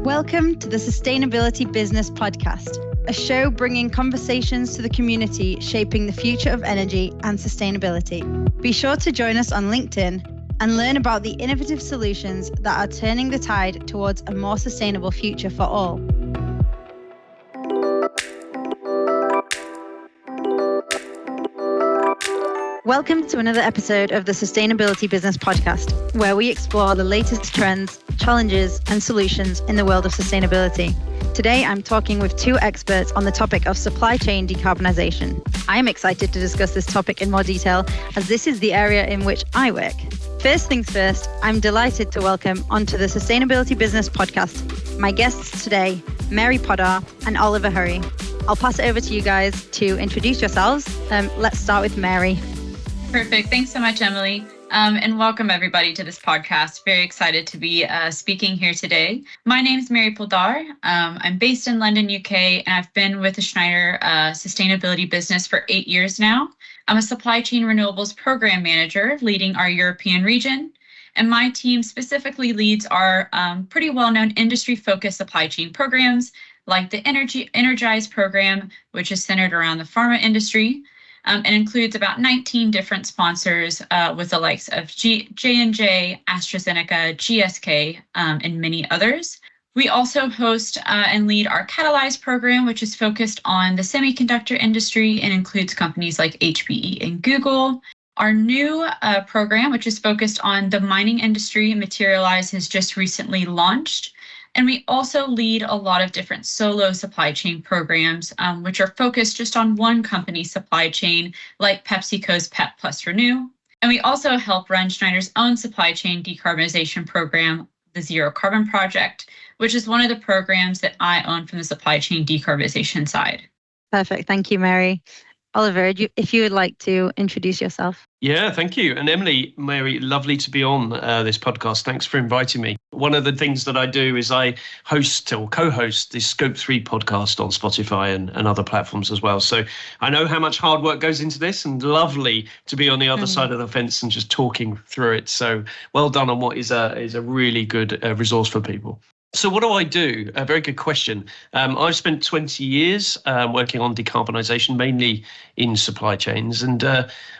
Welcome to the Sustainability Business Podcast, a show bringing conversations to the community shaping the future of energy and sustainability. Be sure to join us on LinkedIn and learn about the innovative solutions that are turning the tide towards a more sustainable future for all. Welcome to another episode of the Sustainability Business Podcast, where we explore the latest trends, challenges, and solutions in the world of sustainability. Today, I'm talking with two experts on the topic of supply chain decarbonization. I am excited to discuss this topic in more detail, as this is the area in which I work. First things first, I'm delighted to welcome onto the Sustainability Business Podcast my guests today, Mary Poddar and Oliver Hurry. I'll pass it over to you guys to introduce yourselves. Let's start with Mary. Perfect. Thanks so much, Emily. And welcome everybody to this podcast. Very excited to be speaking here today. My name is Mary Poddar. I'm based in London, UK, and I've been with the Schneider sustainability business for 8 years now. I'm a supply chain renewables program manager leading our European region. And my team specifically leads our pretty well-known industry-focused supply chain programs like the Energize program, which is centered around the pharma industry. And includes about 19 different sponsors with the likes of J&J, AstraZeneca, GSK, and many others. We also host and lead our Catalyze program, which is focused on the semiconductor industry and includes companies like HPE and Google. Our new program, which is focused on the mining industry, Materialize, has just recently launched. And we also lead a lot of different solo supply chain programs, which are focused just on one company's supply chain, like PepsiCo's Pep Plus Renew. And we also help run Schneider's own supply chain decarbonization program, the Zero Carbon Project, which is one of the programs that I own from the supply chain decarbonization side. Perfect. Thank you, Mary. Oliver, if you would like to introduce yourself. Yeah, thank you. And Emily, Mary, lovely to be on this podcast. Thanks for inviting me. One of the things that I do is I host or co-host the Scope 3 podcast on Spotify and other platforms as well. So I know how much hard work goes into this, and lovely to be on the other side of the fence and just talking through it. So well done on what is a really good resource for people. So what do I do? A very good question. I've spent 20 years working on decarbonisation, mainly in supply chains. And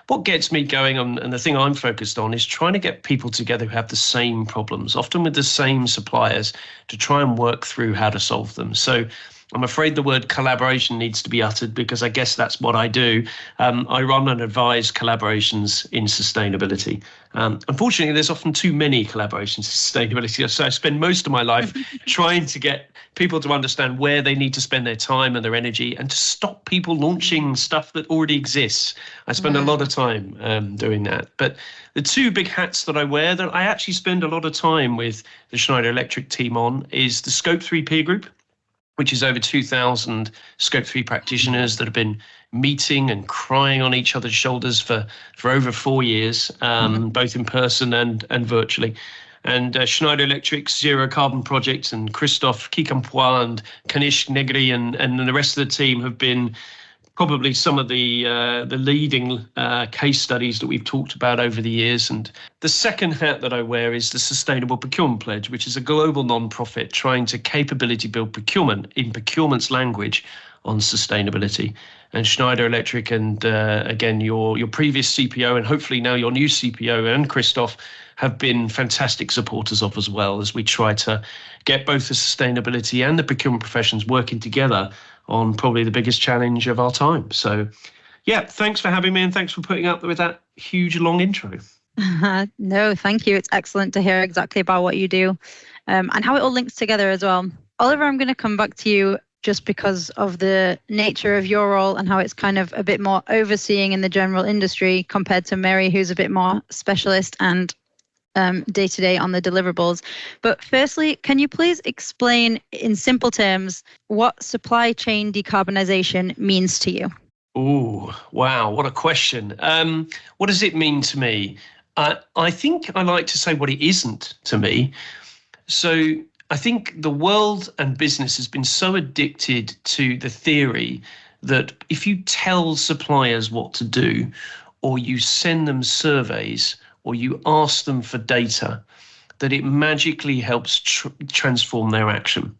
what gets me going on, and the thing I'm focused on, is trying to get people together who have the same problems, often with the same suppliers, to try and work through how to solve them. So I'm afraid the word collaboration needs to be uttered because I guess that's what I do. I run and advise collaborations in sustainability. Unfortunately, there's often too many collaborations in sustainability. So I spend most of my life trying to get people to understand where they need to spend their time and their energy and to stop people launching stuff that already exists. I spend a lot of time doing that. But the two big hats that I wear that I actually spend a lot of time with the Schneider Electric team on is the Scope 3 peer group, which is over 2,000 Scope 3 practitioners that have been meeting and crying on each other's shoulders for over 4 years, both in person and virtually. And Schneider Electric's Zero Carbon Project and Christophe Quincampoix and Kanish Negri and the rest of the team have been probably some of the leading case studies that we've talked about over the years. And the second hat that I wear is the Sustainable Procurement Pledge, which is a global non-profit trying to capability build procurement in procurement's language on sustainability. And Schneider Electric and again, your previous CPO and hopefully now your new CPO and Christophe have been fantastic supporters of as well, as we try to get both the sustainability and the procurement professions working together on probably the biggest challenge of our time. So, yeah, thanks for having me and thanks for putting up with that huge long intro. No, thank you. It's excellent to hear exactly about what you do and how it all links together as well. Oliver, I'm going to come back to you just because of the nature of your role and how it's kind of a bit more overseeing in the general industry compared to Mary, who's a bit more specialist and day-to-day on the deliverables. But firstly, can you please explain in simple terms what supply chain decarbonization means to you? Oh, wow, what a question. What does it mean to me? I think I like to say what it isn't to me. So I think the world and business has been so addicted to the theory that if you tell suppliers what to do, or you send them surveys, or you ask them for data, that it magically helps transform their action.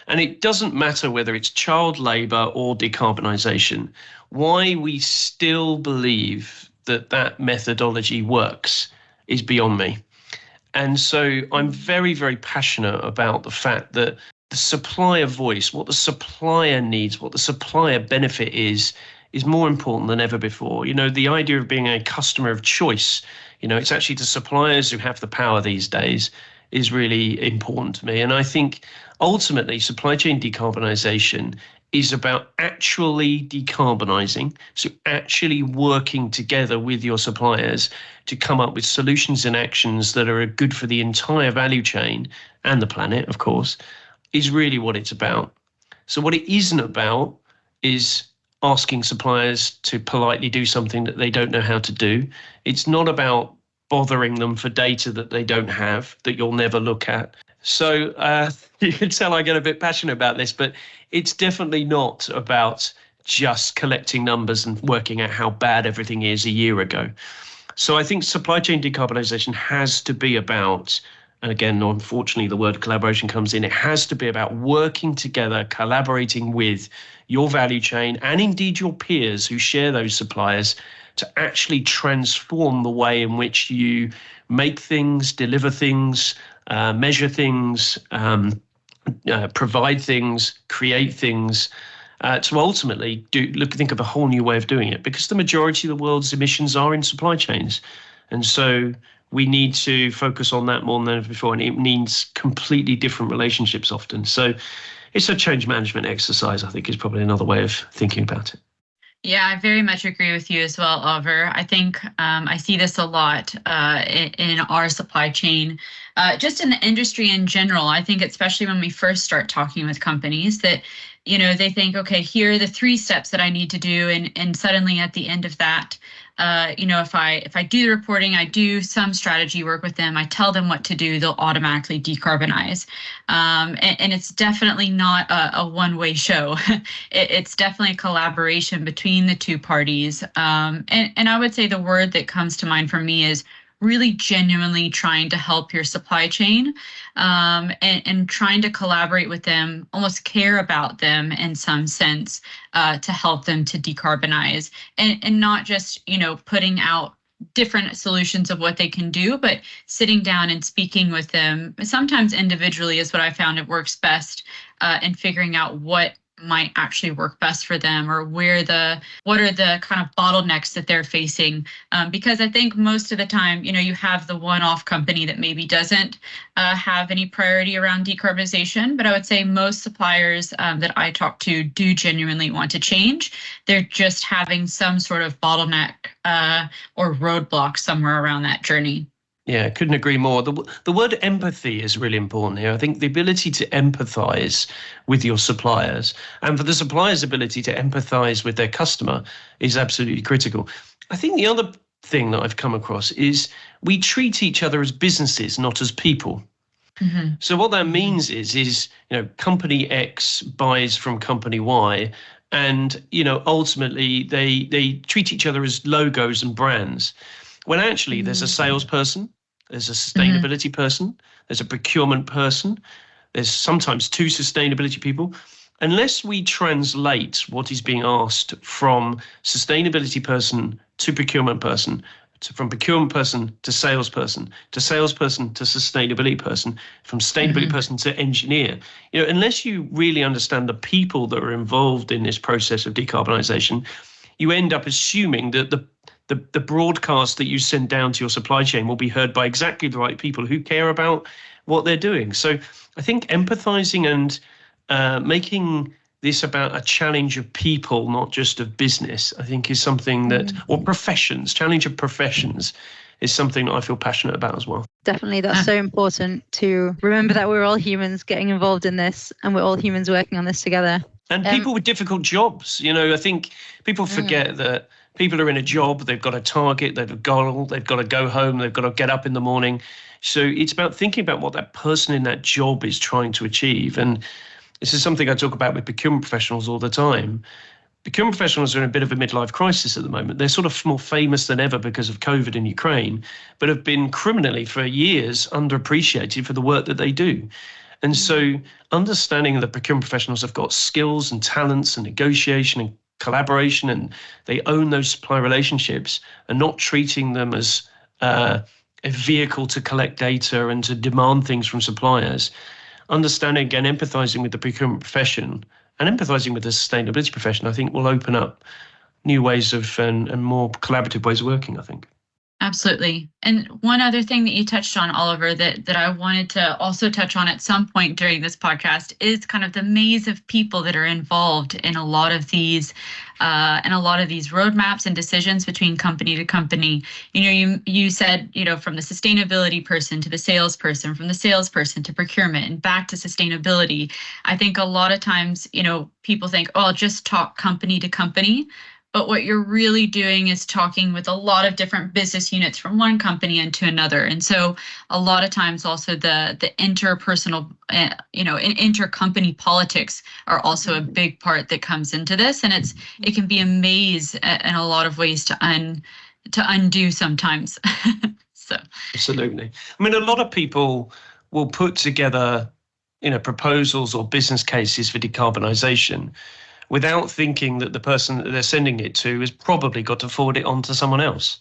And it doesn't matter whether it's child labour or decarbonisation. Why we still believe that methodology works is beyond me. And so I'm very, very passionate about the fact that the supplier voice, what the supplier needs, what the supplier benefit is more important than ever before. The idea of being a customer of choice, it's actually the suppliers who have the power these days is really important to me. And I think ultimately supply chain decarbonisation is about actually decarbonising, so actually working together with your suppliers to come up with solutions and actions that are good for the entire value chain and the planet, of course, is really what it's about. So what it isn't about is asking suppliers to politely do something that they don't know how to do. It's not about bothering them for data that they don't have, that you'll never look at. So you can tell I get a bit passionate about this, but it's definitely not about just collecting numbers and working out how bad everything is a year ago. So I think supply chain decarbonisation has to be about, and again, unfortunately, the word collaboration comes in, it has to be about working together, collaborating with your value chain and indeed your peers who share those suppliers to actually transform the way in which you make things, deliver things, measure things, provide things, create things, to ultimately think of a whole new way of doing it, because the majority of the world's emissions are in supply chains. And so we need to focus on that more than ever before, and it needs completely different relationships often. So it's a change management exercise, I think, is probably another way of thinking about it. Yeah, I very much agree with you as well, Oliver. I think I see this a lot in our supply chain, just in the industry in general. I think especially when we first start talking with companies that, they think, okay, here are the 3 steps that I need to do. And suddenly at the end of that, if I do the reporting, I do some strategy work with them, I tell them what to do, they'll automatically decarbonize. And it's definitely not a one-way show. It's definitely a collaboration between the 2 parties. And I would say the word that comes to mind for me is really genuinely trying to help your supply chain, and trying to collaborate with them, almost care about them in some sense, to help them to decarbonize, and not just, putting out different solutions of what they can do, but sitting down and speaking with them, sometimes individually is what I found it works best, and figuring out what might actually work best for them, or what are the kind of bottlenecks that they're facing, because I think most of the time, you have the one-off company that maybe doesn't have any priority around decarbonization, but I would say most suppliers that I talk to do genuinely want to change. They're just having some sort of bottleneck or roadblock somewhere around that journey. Yeah, couldn't agree more. The word empathy is really important here. I think the ability to empathize with your suppliers, and for the supplier's ability to empathize with their customer, is absolutely critical. I think the other thing that I've come across is we treat each other as businesses, not as people. Mm-hmm. So what that means is company X buys from company Y, and ultimately they treat each other as logos and brands. When actually there's a salesperson, there's a sustainability person, there's a procurement person, there's sometimes 2 sustainability people. Unless we translate what is being asked from sustainability person to procurement person, from procurement person to salesperson to sustainability person, from sustainability person to engineer, unless you really understand the people that are involved in this process of decarbonisation, you end up assuming that the broadcast that you send down to your supply chain will be heard by exactly the right people who care about what they're doing. So I think empathizing and making this about a challenge of people, not just of business, I think is something that, or professions, challenge of professions is something that I feel passionate about as well. Definitely, that's so important to remember that we're all humans getting involved in this, and we're all humans working on this together. And people with difficult jobs, I think people forget that people are in a job, they've got a target, they've got a goal, they've got to go home, they've got to get up in the morning. So it's about thinking about what that person in that job is trying to achieve. And this is something I talk about with procurement professionals all the time. procurement professionals are in a bit of a midlife crisis at the moment. They're sort of more famous than ever because of COVID in Ukraine, but have been criminally for years underappreciated for the work that they do. And so understanding that procurement professionals have got skills and talents and negotiation and collaboration, and they own those supply relationships, and not treating them as a vehicle to collect data and to demand things from suppliers. Understanding, again, empathizing with the procurement profession and empathizing with the sustainability profession, I think will open up new ways of and more collaborative ways of working, I think. Absolutely. And one other thing that you touched on, Oliver, that I wanted to also touch on at some point during this podcast is kind of the maze of people that are involved in a lot of these roadmaps and decisions between company to company. You said, from the sustainability person to the salesperson, from the salesperson to procurement and back to sustainability. I think a lot of times, people think, oh, I'll just talk company to company. But what you're really doing is talking with a lot of different business units from one company into another. And so a lot of times also the interpersonal, intercompany politics are also a big part that comes into this. And it can be a maze in a lot of ways to undo sometimes. So absolutely. I mean, a lot of people will put together, proposals or business cases for decarbonisation without thinking that the person that they're sending it to has probably got to forward it on to someone else.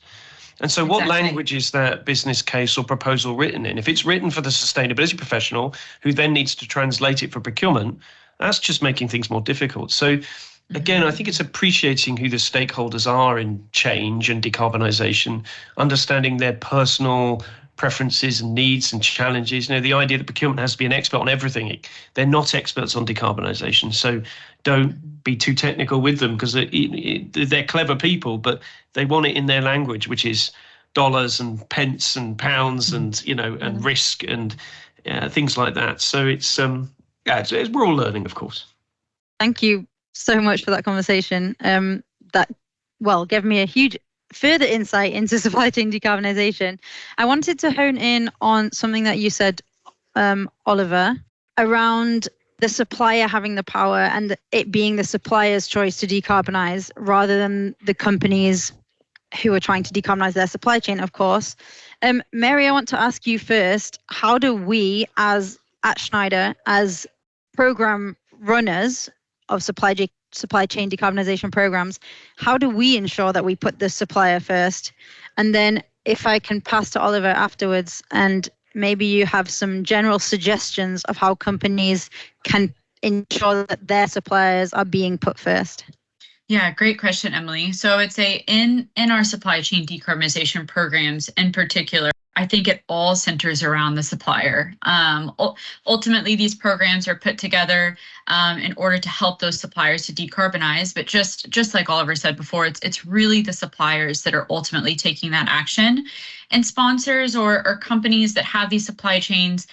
And so what language is that business case or proposal written in? If it's written for the sustainability professional who then needs to translate it for procurement, that's just making things more difficult. So again, I think it's appreciating who the stakeholders are in change and decarbonisation, understanding their personal preferences and needs and challenges. The idea that procurement has to be an expert on everything. They're not experts on decarbonisation. So don't be too technical with them, because they're clever people, but they want it in their language, which is dollars and pence and pounds and, and risk and things like that. So we're all learning, of course. Thank you so much for that conversation. That gave me a huge further insight into supply chain decarbonisation. I wanted to hone in on something that you said, Oliver, around the supplier having the power and it being the supplier's choice to decarbonise rather than the companies who are trying to decarbonise their supply chain, of course. Mary, I want to ask you first, how do we at Schneider, as program runners of supply chain decarbonisation programs, how do we ensure that we put the supplier first? And then if I can pass to Oliver afterwards, and maybe you have some general suggestions of how companies can ensure that their suppliers are being put first. Yeah, great question, Emily. So I would say in our supply chain decarbonization programs in particular, I think it all centers around the supplier. Ultimately, these programs are put together in order to help those suppliers to decarbonize. But just like Oliver said before, it's really the suppliers that are ultimately taking that action. And sponsors or companies that have these supply chains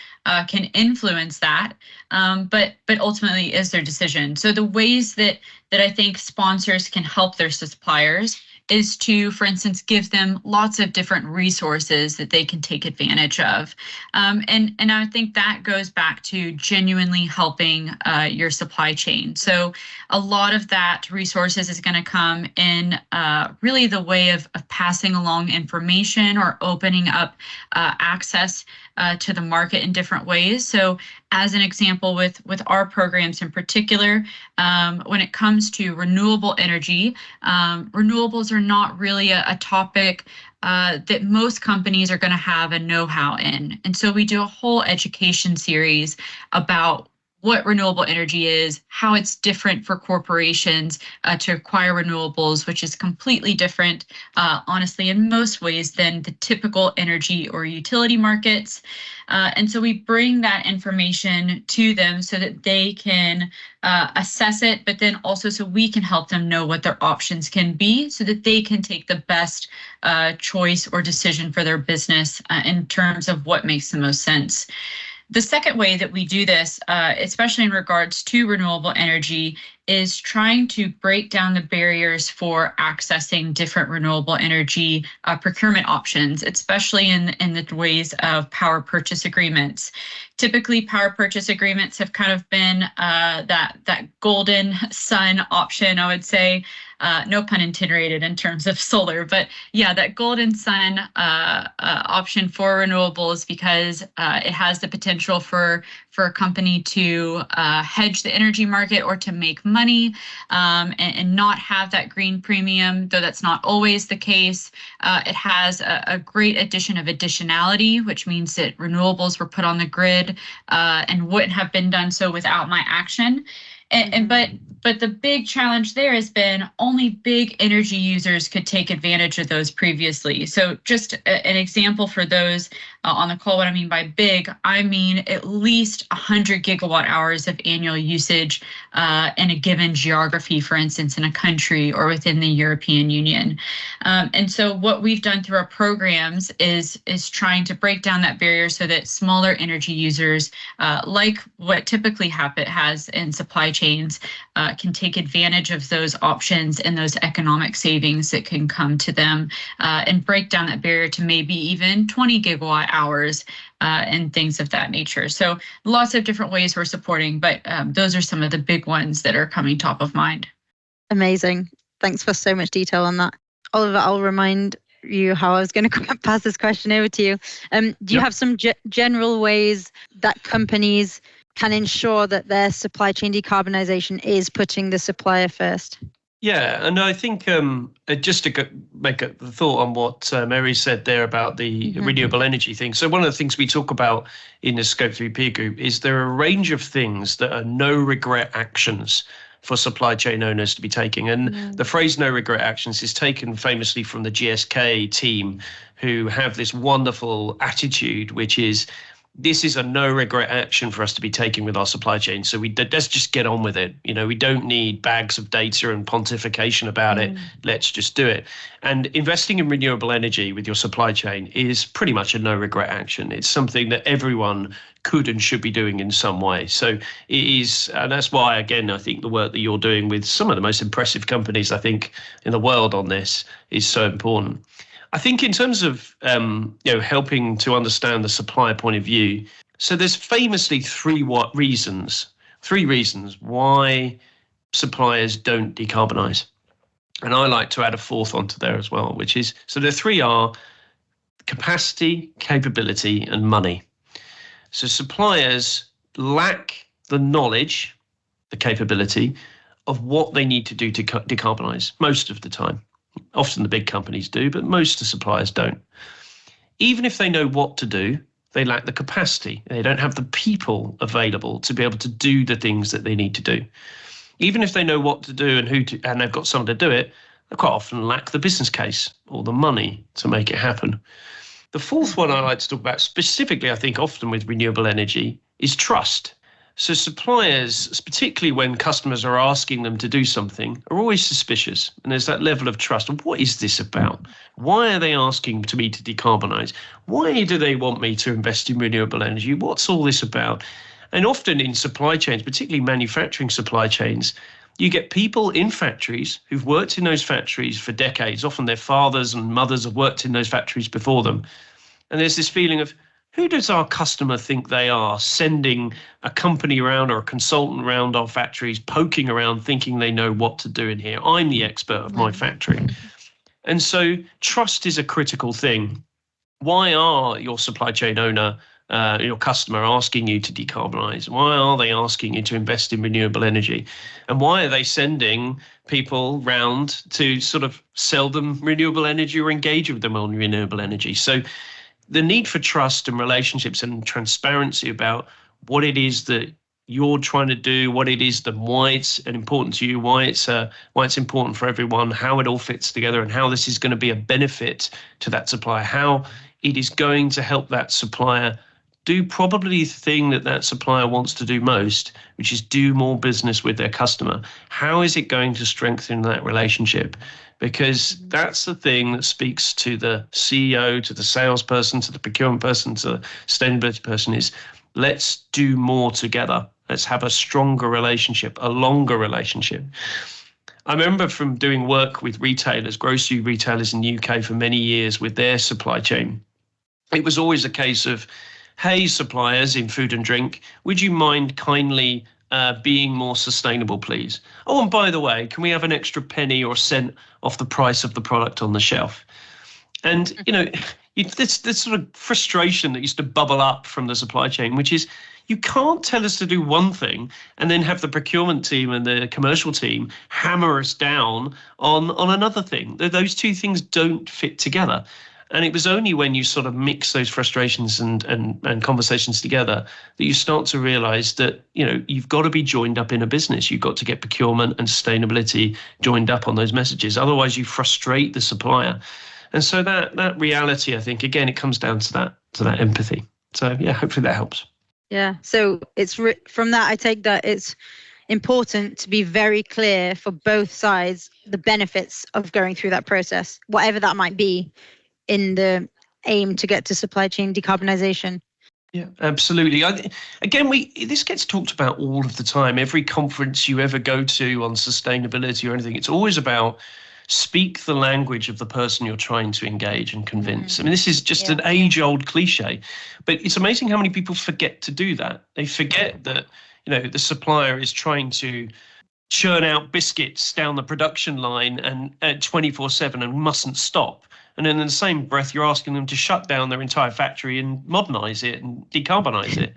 can influence that, but ultimately is their decision. So the ways that I think sponsors can help their suppliers is to, for instance, give them lots of different resources that they can take advantage of. And I think that goes back to genuinely helping your supply chain. So a lot of that resources is going to come in really the way of passing along information or opening up access to the market in different ways. So as an example, with our programs in particular, when it comes to renewable energy, renewables are not really a topic that most companies are going to have a know-how in. And so we do a whole education series about what renewable energy is, how it's different for corporations to acquire renewables, which is completely different, honestly, in most ways than the typical energy or utility markets. And so we bring that information to them so that they can assess it, but then also so we can help them know what their options can be so that they can take the best choice or decision for their business in terms of what makes the most sense. The second way that we do this, especially in regards to renewable energy, is trying to break down the barriers for accessing different renewable energy procurement options, especially in the ways of power purchase agreements. Typically, power purchase agreements have kind of been that golden sun option, I would say. No pun intended in terms of solar, but yeah, that golden sun option for renewables, because it has the potential for a company to hedge the energy market or to make money and not have that green premium, though that's not always the case. It has a great addition of additionality, which means that renewables were put on the grid and wouldn't have been done so without my action. But the big challenge there has been only big energy users could take advantage of those previously. So just an example for those on the call, what I mean by big, I mean at least 100 gigawatt hours of annual usage in a given geography, for instance, in a country or within the European Union. And so what we've done through our programs is trying to break down that barrier so that smaller energy users, like what typically has in supply chains, can take advantage of those options and those economic savings that can come to them and break down that barrier to maybe even 20 gigawatt hours and things of that nature. So lots of different ways we're supporting, but those are some of the big ones that are coming top of mind. Amazing. Thanks for so much detail on that. Oliver, I'll remind you how I was going to pass this question over to you. Do you have some general ways that companies can ensure that their supply chain decarbonization is putting the supplier first? Yeah, and I think just to make a thought on what Mary said there about the renewable energy thing. So one of the things we talk about in the Scope 3 peer group is there are a range of things that are no regret actions for supply chain owners to be taking. And the phrase no regret actions is taken famously from the GSK team, who have this wonderful attitude, which is, this is a no regret action for us to be taking with our supply chain. So let's just get on with it. We don't need bags of data and pontification about it. Let's just do it. And investing in renewable energy with your supply chain is pretty much a no regret action. It's something that everyone could and should be doing in some way. So it is, and that's why, again, I think the work that you're doing with some of the most impressive companies, I think, in the world on this is so important. I think in terms of helping to understand the supplier point of view, so there's famously three reasons why suppliers don't decarbonize. And I like to add a fourth onto there as well, which is, so the three are capacity, capability, and money. So suppliers lack the knowledge, the capability of what they need to do to decarbonize most of the time. Often the big companies do, but most of the suppliers don't. Even if they know what to do, they lack the capacity. They don't have the people available to be able to do the things that they need to do. Even if they know what to do and they've got someone to do it, they quite often lack the business case or the money to make it happen. The fourth one I like to talk about specifically, I think often with renewable energy, is trust. So suppliers, particularly when customers are asking them to do something, are always suspicious. And there's that level of trust. What is this about? Why are they asking me to decarbonize? Why do they want me to invest in renewable energy? What's all this about? And often in supply chains, particularly manufacturing supply chains, you get people in factories who've worked in those factories for decades. Often their fathers and mothers have worked in those factories before them. And there's this feeling of, who does our customer think they are, sending a company around or a consultant around our factories, poking around, thinking they know what to do in here? I'm the expert of my factory. And so trust is a critical thing. Why are your supply chain owner, your customer, asking you to decarbonize? Why are they asking you to invest in renewable energy? And why are they sending people round to sort of sell them renewable energy or engage with them on renewable energy? So the need for trust and relationships and transparency about what it is that you're trying to do, what it is, why it's important to you, why it's important for everyone, how it all fits together, and how this is going to be a benefit to that supplier, how it is going to help that supplier do probably the thing that supplier wants to do most, which is do more business with their customer. How is it going to strengthen that relationship? Because that's the thing that speaks to the CEO, to the salesperson, to the procurement person, to the sustainability person, is let's do more together. Let's have a stronger relationship, a longer relationship. I remember from doing work with retailers, grocery retailers in the UK for many years with their supply chain. It was always a case of, hey, suppliers in food and drink, would you mind kindly being more sustainable, please? Oh, and by the way, can we have an extra penny or cent off the price of the product on the shelf? And, this sort of frustration that used to bubble up from the supply chain, which is, you can't tell us to do one thing and then have the procurement team and the commercial team hammer us down on another thing. Those two things don't fit together. And it was only when you sort of mix those frustrations and conversations together that you start to realize that, you've got to be joined up in a business. You've got to get procurement and sustainability joined up on those messages. Otherwise, you frustrate the supplier. And so that reality, I think, again, it comes down to that empathy. So, yeah, hopefully that helps. Yeah. So it's from that, I take that it's important to be very clear for both sides, the benefits of going through that process, whatever that might be, in the aim to get to supply chain decarbonization. Yeah, absolutely. This gets talked about all of the time. Every conference you ever go to on sustainability or anything, it's always about speak the language of the person you're trying to engage and convince. I mean, this is just an age-old cliche, but it's amazing how many people forget to do that. They forget that, the supplier is trying to churn out biscuits down the production line and 24/7 and mustn't stop. And then in the same breath, you're asking them to shut down their entire factory and modernize it and decarbonize it.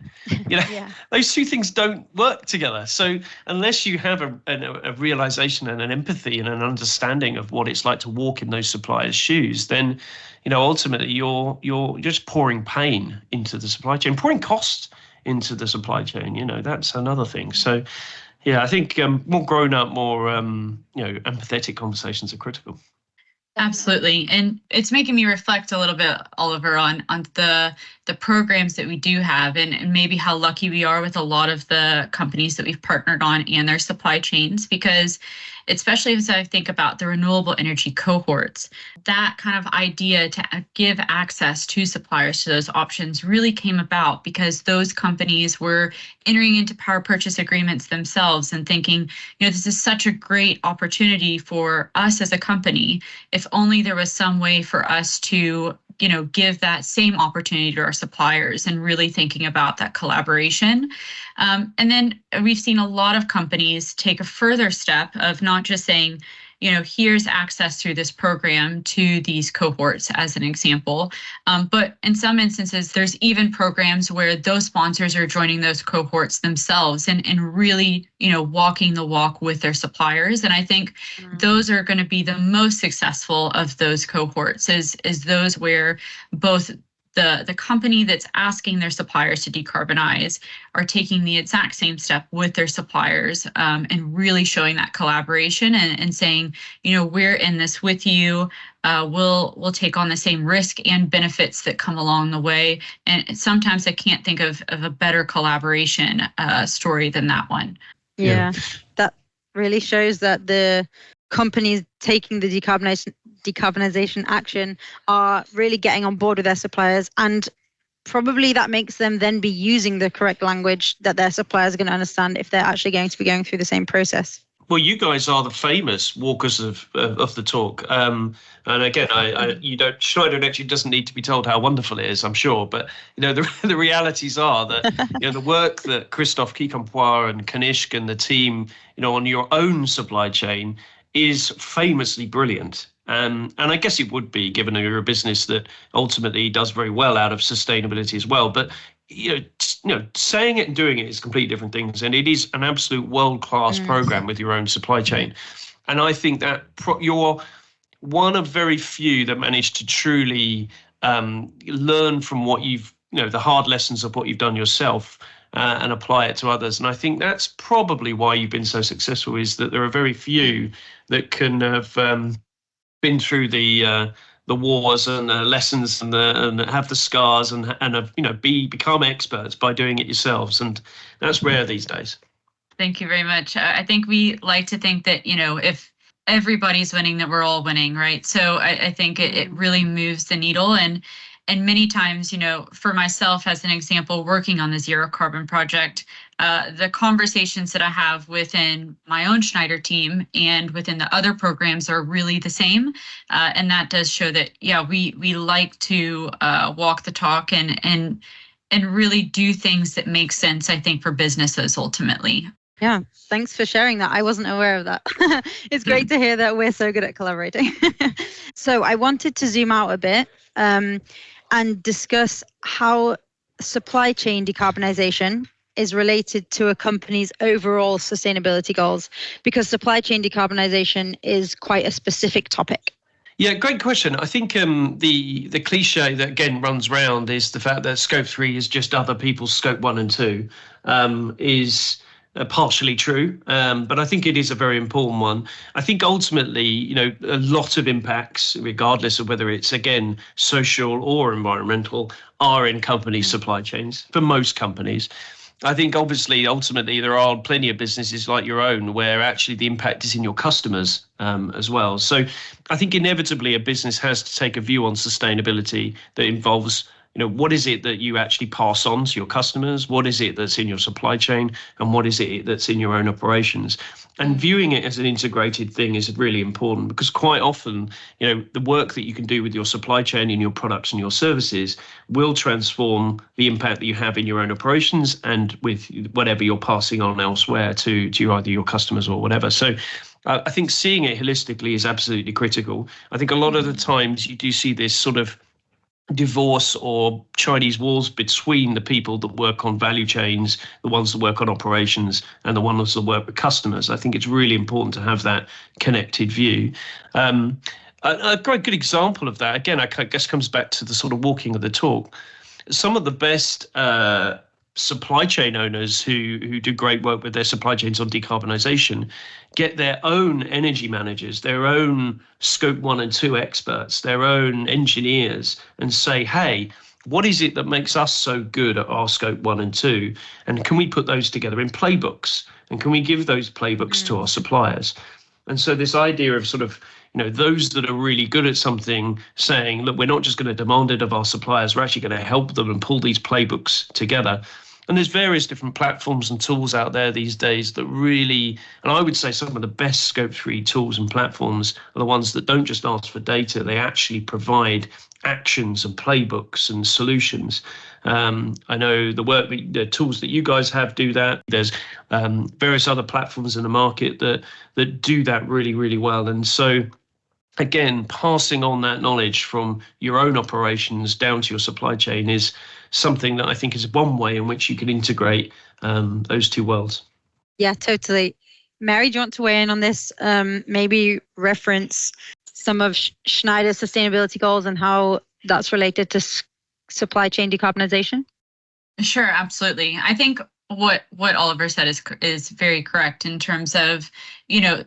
Those two things don't work together. So unless you have a realization and an empathy and an understanding of what it's like to walk in those suppliers' shoes, then, ultimately you're just pouring pain into the supply chain, pouring costs into the supply chain. That's another thing. So, yeah, I think more grown up, more empathetic conversations are critical. Absolutely. And it's making me reflect a little bit, Oliver, on the programs that we do have and maybe how lucky we are with a lot of the companies that we've partnered on and their supply chains, because especially as I think about the renewable energy cohorts, that kind of idea to give access to suppliers to those options really came about because those companies were entering into power purchase agreements themselves and thinking, this is such a great opportunity for us as a company. If only there was some way for us to give that same opportunity to our suppliers, and really thinking about that collaboration. And then we've seen a lot of companies take a further step of not just saying, here's access through this program to these cohorts as an example. But in some instances, there's even programs where those sponsors are joining those cohorts themselves and really, walking the walk with their suppliers. And I think those are going to be the most successful of those cohorts is those where both the company that's asking their suppliers to decarbonize are taking the exact same step with their suppliers and really showing that collaboration and saying, we're in this with you. We'll take on the same risk and benefits that come along the way. And sometimes I can't think of a better collaboration story than that one. Yeah, that really shows that the companies taking the decarbonization action are really getting on board with their suppliers, and probably that makes them then be using the correct language that their suppliers are going to understand if they're actually going to be going through the same process. Well, you guys are the famous walkers of the talk, and again, Schneider actually doesn't need to be told how wonderful it is, I'm sure. But the realities are that the work that Christophe Quincampoix and Kanishk and the team on your own supply chain is famously brilliant. And I guess it would be, given you're a business that ultimately does very well out of sustainability as well. But saying it and doing it is completely different things. And it is an absolute world-class program with your own supply chain. And I think that you're one of very few that managed to truly learn from what you've, the hard lessons of what you've done yourself and apply it to others. And I think that's probably why you've been so successful, is that there are very few that can have been through the wars and the lessons and have the scars and have, become experts by doing it yourselves. And that's rare these days. Thank you very much. I think we like to think that, if everybody's winning, that we're all winning, right? So I think it really moves the needle. And And many times, for myself as an example, working on the zero carbon project, the conversations that I have within my own Schneider team and within the other programs are really the same. And that does show that, we like to walk the talk and really do things that make sense, I think, for businesses ultimately. Yeah, thanks for sharing that. I wasn't aware of that. It's great to hear that we're so good at collaborating. So I wanted to zoom out a bit and discuss how supply chain decarbonization is related to a company's overall sustainability goals, because supply chain decarbonization is quite a specific topic. Yeah, great question. I think the cliche that again runs round is the fact that Scope 3 is just other people's Scope 1 and 2 is partially true, but I think it is a very important one. I think ultimately, a lot of impacts, regardless of whether it's, again, social or environmental, are in company supply chains for most companies. I think obviously, ultimately, there are plenty of businesses like your own where actually the impact is in your customers as well. So I think inevitably a business has to take a view on sustainability that involves, what is it that you actually pass on to your customers? What is it that's in your supply chain? And what is it that's in your own operations? And viewing it as an integrated thing is really important, because quite often, the work that you can do with your supply chain and your products and your services will transform the impact that you have in your own operations and with whatever you're passing on elsewhere to either your customers or whatever. So I think seeing it holistically is absolutely critical. I think a lot of the times you do see this sort of divorce or Chinese walls between the people that work on value chains, the ones that work on operations, and the ones that work with customers. I think it's really important to have that connected view. A great good example of that, again, I guess comes back to the sort of walking of the talk. Some of the best supply chain owners who do great work with their supply chains on decarbonisation get their own energy managers, their own Scope 1 and 2 experts, their own engineers, and say, hey, what is it that makes us so good at our Scope 1 and 2? And can we put those together in playbooks? And can we give those playbooks to our suppliers? And so this idea of sort of, those that are really good at something saying, look, we're not just going to demand it of our suppliers, we're actually going to help them and pull these playbooks together. And there's various different platforms and tools out there these days that really, and I would say some of the best Scope 3 tools and platforms are the ones that don't just ask for data, they actually provide actions and playbooks and solutions. I know the tools that you guys have do that. There's various other platforms in the market that do that really, really well. And so, again, passing on that knowledge from your own operations down to your supply chain is something that I think is one way in which you can integrate those two worlds. Yeah, totally. Mary, do you want to weigh in on this? Maybe reference some of Schneider's sustainability goals and how that's related to supply chain decarbonization? Sure, absolutely. I think what Oliver said is very correct in terms of,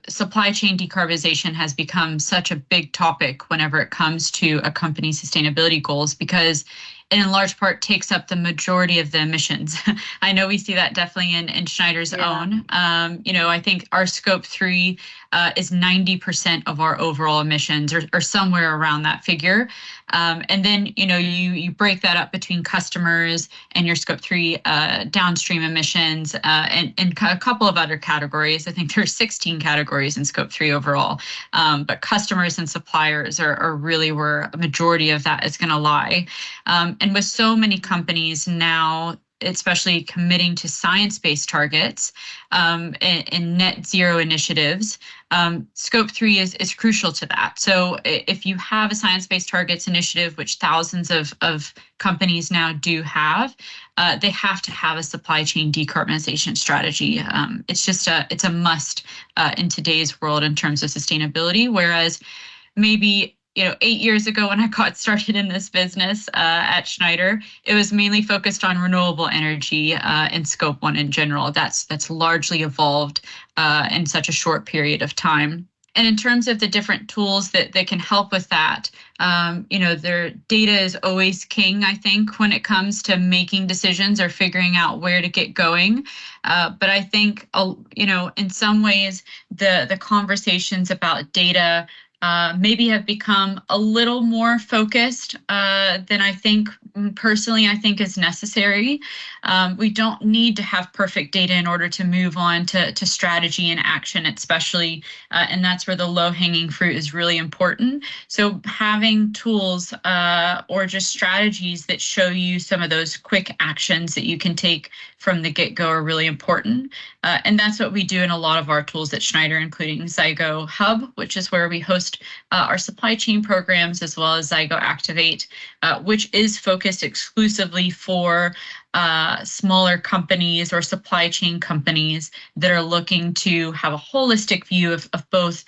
supply chain decarbonization has become such a big topic whenever it comes to a company's sustainability goals, because it in large part takes up the majority of the emissions. I know we see that definitely in Schneider's own. I think our Scope 3 is 90% of our overall emissions or somewhere around that figure. And then, you break that up between customers and your Scope 3 downstream emissions and a couple of other categories. I think there's 16 categories in Scope 3 overall. But customers and suppliers are really where a majority of that is going to lie. And with so many companies now, especially committing to science-based targets and net zero initiatives, Scope 3 is crucial to that. So if you have a science-based targets initiative, which thousands of companies now do have, they have to have a supply chain decarbonization strategy. It's a must in today's world in terms of sustainability, whereas maybe 8 years ago when I got started in this business at Schneider, it was mainly focused on renewable energy and Scope 1 in general. That's largely evolved in such a short period of time. And in terms of the different tools that can help with that, their data is always king, I think, when it comes to making decisions or figuring out where to get going. But I think, in some ways, the conversations about data maybe have become a little more focused than I think personally is necessary. We don't need to have perfect data in order to move on to strategy and action, especially, and that's where the low-hanging fruit is really important. So having tools or just strategies that show you some of those quick actions that you can take from the get-go are really important. And that's what we do in a lot of our tools at Schneider, including Zygo Hub, which is where we host our supply chain programs, as well as Zygo Activate, which is focused exclusively for smaller companies or supply chain companies that are looking to have a holistic view of both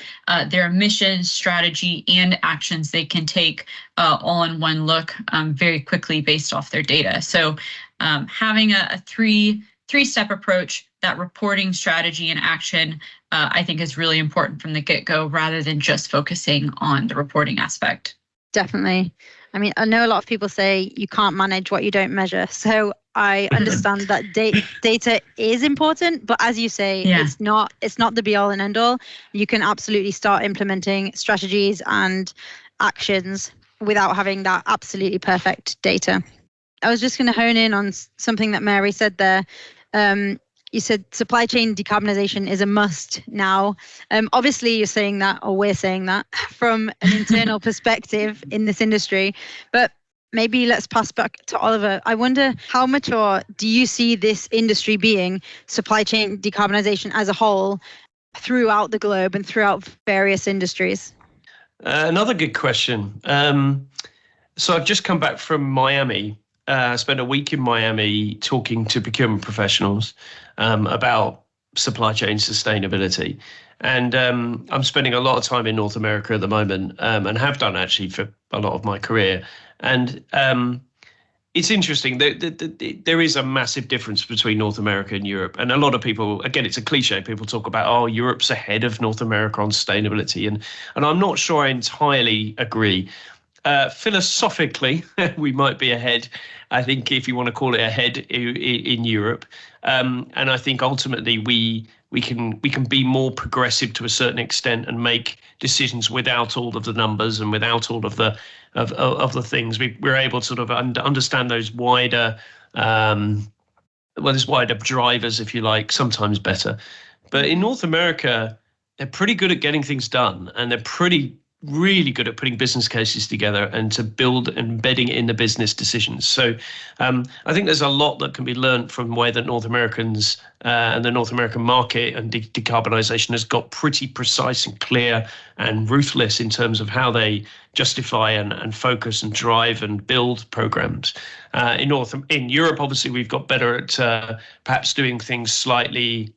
their mission, strategy, and actions they can take all in one look very quickly based off their data. So having a three-step approach, that reporting, strategy, and action, I think is really important from the get-go, rather than just focusing on the reporting aspect. Definitely. I mean, I know a lot of people say you can't manage what you don't measure. So I understand that data is important, but as you say, it's not the be all and end all. You can absolutely start implementing strategies and actions without having that absolutely perfect data. I was just going to hone in on something that Mary said there. You said supply chain decarbonization is a must now. Obviously, you're saying that, or we're saying that from an internal perspective in this industry. But maybe let's pass back to Oliver. I wonder how mature do you see this industry being, supply chain decarbonization as a whole, throughout the globe and throughout various industries? Another good question. So I've just come back from Miami. I spent a week in Miami talking to procurement professionals about supply chain sustainability. And I'm spending a lot of time in North America at the moment, and have done actually for a lot of my career. And it's interesting. There is a massive difference between North America and Europe. And a lot of people, again, it's a cliche. People talk about, oh, Europe's ahead of North America on sustainability. And I'm not sure I entirely agree. Philosophically, we might be ahead, I think, if you want to call it ahead in Europe. And I think ultimately we can be more progressive to a certain extent and make decisions without all of the numbers and without all of the things. We're able to sort of understand those wider, there's wider drivers, if you like, sometimes better. But in North America, they're pretty good at getting things done, and they're really good at putting business cases together and to build embedding it in the business decisions. So I think there's a lot that can be learned from the way that North Americans and the North American market and decarbonization has got pretty precise and clear and ruthless in terms of how they justify and focus and drive and build programs. In Europe, obviously, we've got better at perhaps doing things slightly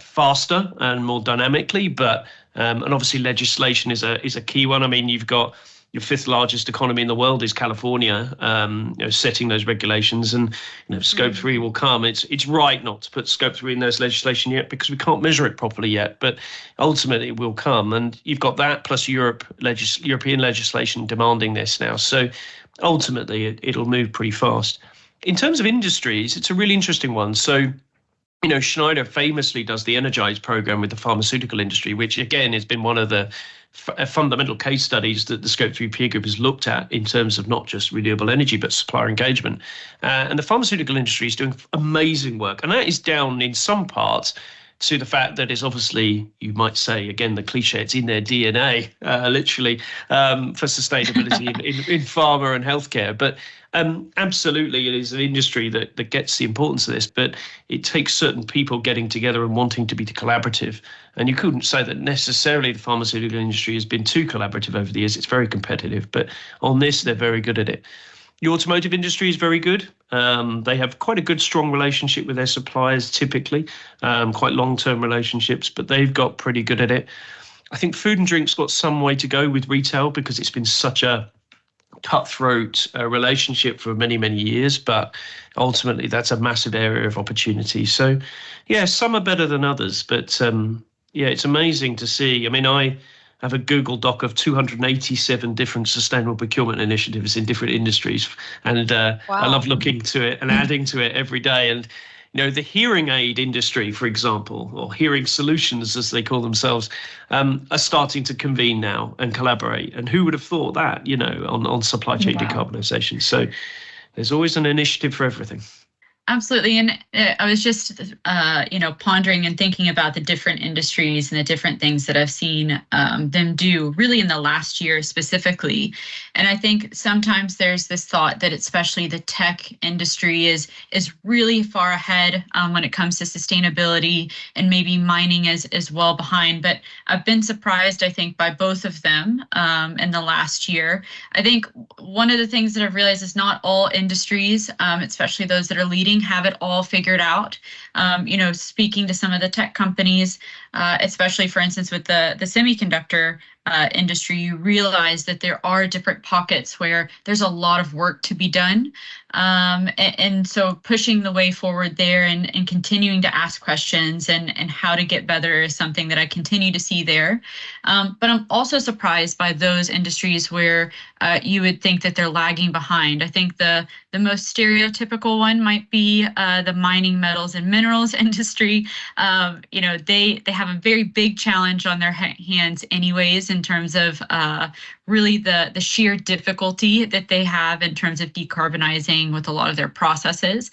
faster and more dynamically, but and obviously legislation is a key one. I mean, you've got your fifth largest economy in the world is California, setting those regulations, and Scope 3 will come. It's right not to put Scope 3 in those legislation yet because we can't measure it properly yet, but ultimately it will come. And you've got that plus European legislation demanding this now. So ultimately it'll move pretty fast. In terms of industries, it's a really interesting one. So Schneider famously does the Energize program with the pharmaceutical industry, which again has been one of the fundamental case studies that the Scope 3 peer group has looked at in terms of not just renewable energy, but supplier engagement. And the pharmaceutical industry is doing amazing work. And that is down in some parts to the fact that it's obviously, you might say, again, the cliche, it's in their DNA, literally, for sustainability in pharma and healthcare. But absolutely, it is an industry that gets the importance of this, but it takes certain people getting together and wanting to be collaborative. And you couldn't say that necessarily the pharmaceutical industry has been too collaborative over the years. It's very competitive, but on this, they're very good at it. The automotive industry is very good. They have quite a good, strong relationship with their suppliers, typically, quite long-term relationships, but they've got pretty good at it. I think food and drink's got some way to go with retail because it's been such a cutthroat relationship for many, many years, but ultimately that's a massive area of opportunity. So, yeah, some are better than others, but it's amazing to see. I mean, I have a Google Doc of 287 different sustainable procurement initiatives in different industries. And I love looking to it and adding to it every day. And the hearing aid industry, for example, or hearing solutions, as they call themselves, are starting to convene now and collaborate. And who would have thought that, on supply chain decarbonisation? So there's always an initiative for everything. Absolutely. And I was just, pondering and thinking about the different industries and the different things that I've seen them do really in the last year specifically. And I think sometimes there's this thought that especially the tech industry is really far ahead when it comes to sustainability, and maybe mining is well behind. But I've been surprised, I think, by both of them in the last year. I think one of the things that I've realized is not all industries, especially those that are leading, have it all figured out. Speaking to some of the tech companies, especially, for instance, with the semiconductor industry, you realize that there are different pockets where there's a lot of work to be done. And so pushing the way forward there and continuing to ask questions and how to get better is something that I continue to see there. But I'm also surprised by those industries where you would think that they're lagging behind. I think the most stereotypical one might be the mining, metals, and minerals industry. They have a very big challenge on their hands anyways, in terms of really the sheer difficulty that they have in terms of decarbonizing with a lot of their processes,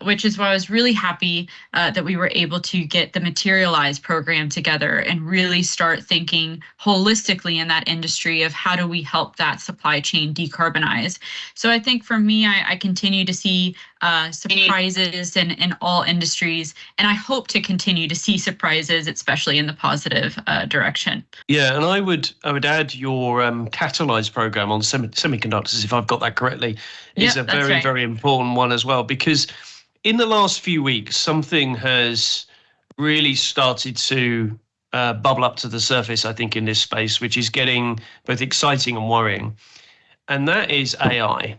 which is why I was really happy that we were able to get the Materialize program together and really start thinking holistically in that industry of how do we help that supply chain decarbonize. So I think for me, I continue to see surprises in all industries, and I hope to continue to see surprises, especially in the positive direction. Yeah, and I would add your Catalyze program on semiconductors, if I've got that correctly, is a very, right, very important one as well, because in the last few weeks, something has really started to bubble up to the surface, I think, in this space, which is getting both exciting and worrying. And that is AI.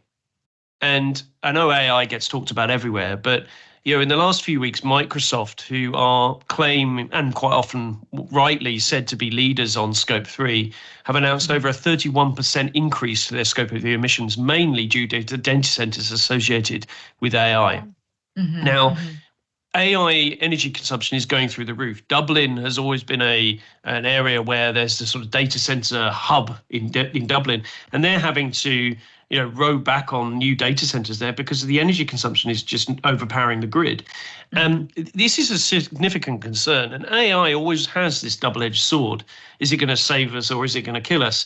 And I know AI gets talked about everywhere, but in the last few weeks, Microsoft, who are claim and quite often rightly said to be leaders on Scope 3, have announced over a 31% increase to their Scope 3 emissions, mainly due to the data centers associated with AI. Mm-hmm. Now, AI energy consumption is going through the roof. Dublin has always been an area where there's the sort of data center hub in Dublin, and they're having to row back on new data centers there because the energy consumption is just overpowering the grid. This is a significant concern, and AI always has this double-edged sword. Is it going to save us or is it going to kill us?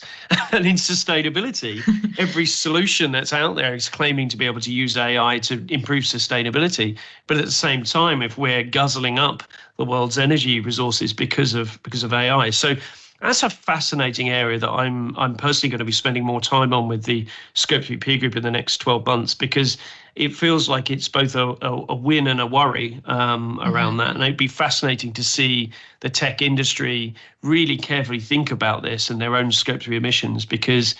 And in sustainability, every solution that's out there is claiming to be able to use AI to improve sustainability. But at the same time, if we're guzzling up the world's energy resources because of AI. So that's a fascinating area that I'm personally going to be spending more time on with the Scope 3 peer group in the next 12 months, because it feels like it's both a win and a worry around that. And it'd be fascinating to see the tech industry really carefully think about this and their own Scope 3 emissions, because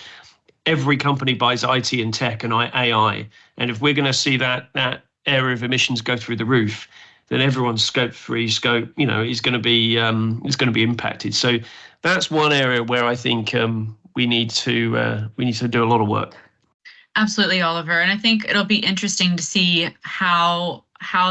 every company buys IT and tech and AI. And if we're going to see that area of emissions go through the roof, then everyone's Scope 3 scope, is going to be impacted. So that's one area where I think we need to do a lot of work. Absolutely, Oliver. And I think it'll be interesting to see how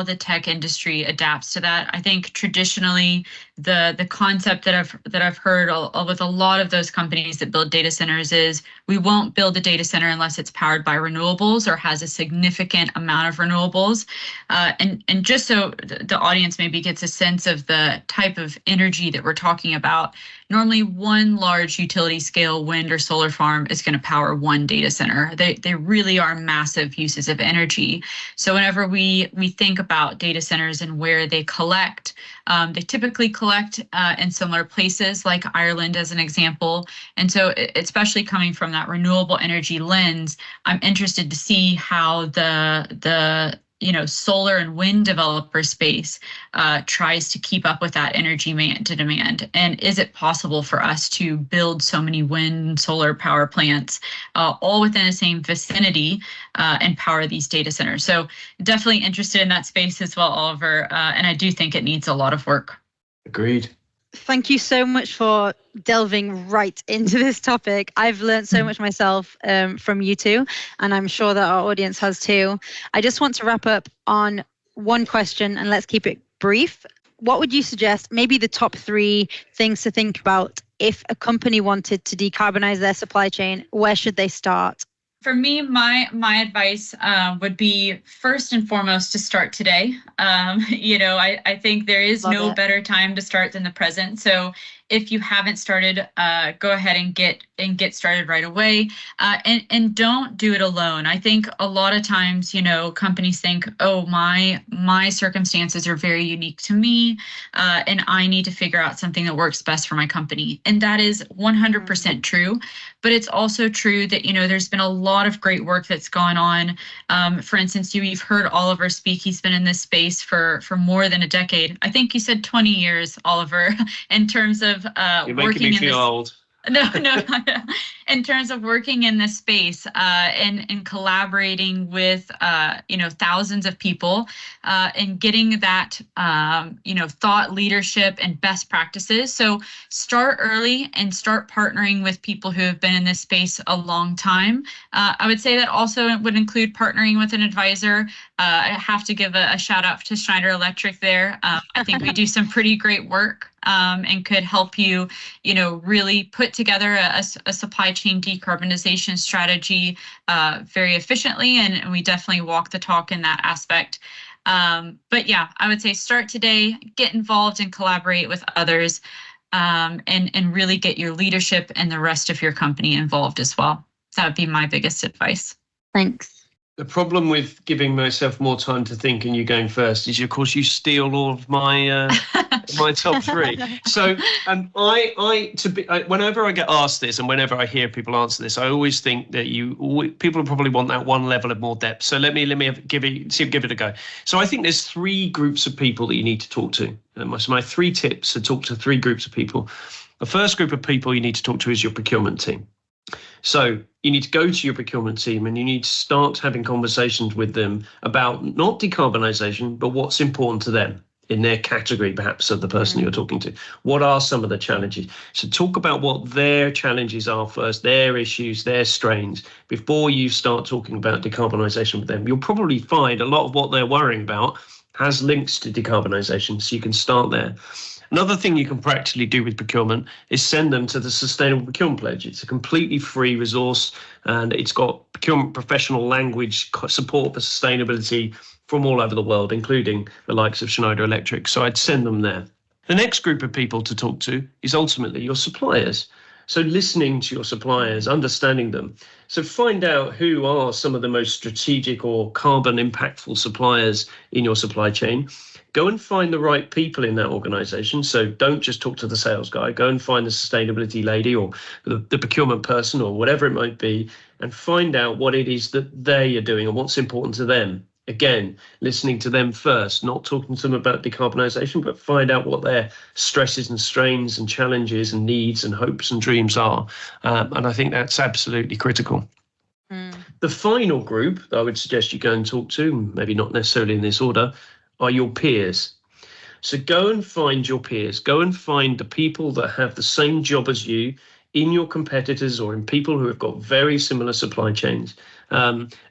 the tech industry adapts to that. I think traditionally the concept that I've heard with a lot of those companies that build data centers is we won't build a data center unless it's powered by renewables or has a significant amount of renewables. And just so the audience maybe gets a sense of the type of energy that we're talking about, normally one large utility scale wind or solar farm is going to power one data center. They really are massive uses of energy. So whenever we think about data centers and where they collect, they typically collect in similar places like Ireland as an example. And so especially coming from that renewable energy lens, I'm interested to see how the solar and wind developer space tries to keep up with that energy demand. And is it possible for us to build so many wind and solar power plants all within the same vicinity and power these data centers? So definitely interested in that space as well, Oliver. And I do think it needs a lot of work. Agreed. Thank you so much for delving right into this topic. I've learned so much myself from you two, and I'm sure that our audience has too. I just want to wrap up on one question, and let's keep it brief. What would you suggest, maybe the top 3 things to think about if a company wanted to decarbonize their supply chain? Where should they start? For me, my advice would be first and foremost to start today. I think there is no better time to start than the present. So if you haven't started, go ahead and get started right away, and don't do it alone. I think a lot of times, companies think, oh, my circumstances are very unique to me, and I need to figure out something that works best for my company. And that is 100% true. But it's also true that, there's been a lot of great work that's gone on. For instance, you've heard Oliver speak. He's been in this space for more than a decade. I think you said 20 years, Oliver, in terms of You're making me feel old. No. In terms of working in this space and collaborating with thousands of people and getting that thought leadership and best practices. So start early and start partnering with people who have been in this space a long time. I would say that also would include partnering with an advisor. I have to give a shout out to Schneider Electric there. I think we do some pretty great work. And could help you, really put together a supply chain decarbonization strategy very efficiently. And we definitely walk the talk in that aspect. But yeah, I would say start today, get involved and collaborate with others, and really get your leadership and the rest of your company involved as well. That would be my biggest advice. Thanks. The problem with giving myself more time to think and you going first is, of course, you steal all of my my top 3. So whenever I get asked this and whenever I hear people answer this, I always think that people probably want that one level of more depth. So let me give it a go. So I think there's 3 groups of people that you need to talk to. So my 3 tips are talk to 3 groups of people. The first group of people you need to talk to is your procurement team. So you need to go to your procurement team and you need to start having conversations with them about not decarbonisation, but what's important to them in their category, perhaps, of the person you're talking to. What are some of the challenges? So talk about what their challenges are first, their issues, their strains, before you start talking about decarbonisation with them. You'll probably find a lot of what they're worrying about has links to decarbonisation, so you can start there. Another thing you can practically do with procurement is send them to the Sustainable Procurement Pledge. It's a completely free resource and it's got procurement professional language support for sustainability from all over the world, including the likes of Schneider Electric. So I'd send them there. The next group of people to talk to is ultimately your suppliers. So listening to your suppliers, understanding them. So find out who are some of the most strategic or carbon impactful suppliers in your supply chain. Go and find the right people in that organization. So don't just talk to the sales guy. Go and find the sustainability lady or the procurement person or whatever it might be, and find out what it is that they are doing and what's important to them. Again, listening to them first, not talking to them about decarbonisation, but find out what their stresses and strains and challenges and needs and hopes and dreams are. And I think that's absolutely critical. The final group that I would suggest you go and talk to, maybe not necessarily in this order, are your peers. So go and find your peers. Go and find the people that have the same job as you in your competitors or in people who have got very similar supply chains.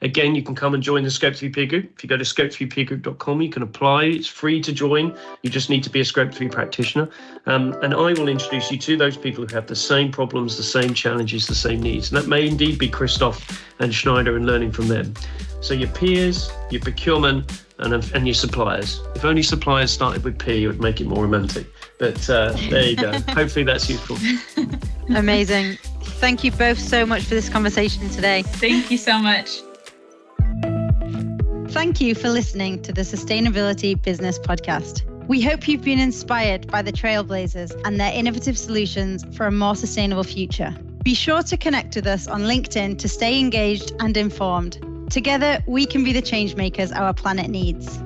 Again, you can come and join the Scope 3 peer group. If you go to scope3peergroup.com, you can apply. It's free to join. You just need to be a Scope 3 practitioner. And I will introduce you to those people who have the same problems, the same challenges, the same needs. And that may indeed be Christoph and Schneider and learning from them. So your peers, your procurement, and your suppliers. If only suppliers started with P, it would make it more romantic. But there you go. Hopefully that's useful. Amazing. Thank you both so much for this conversation today. Thank you so much. Thank you for listening to the Sustainability Business Podcast. We hope you've been inspired by the Trailblazers and their innovative solutions for a more sustainable future. Be sure to connect with us on LinkedIn to stay engaged and informed. Together, we can be the change makers our planet needs.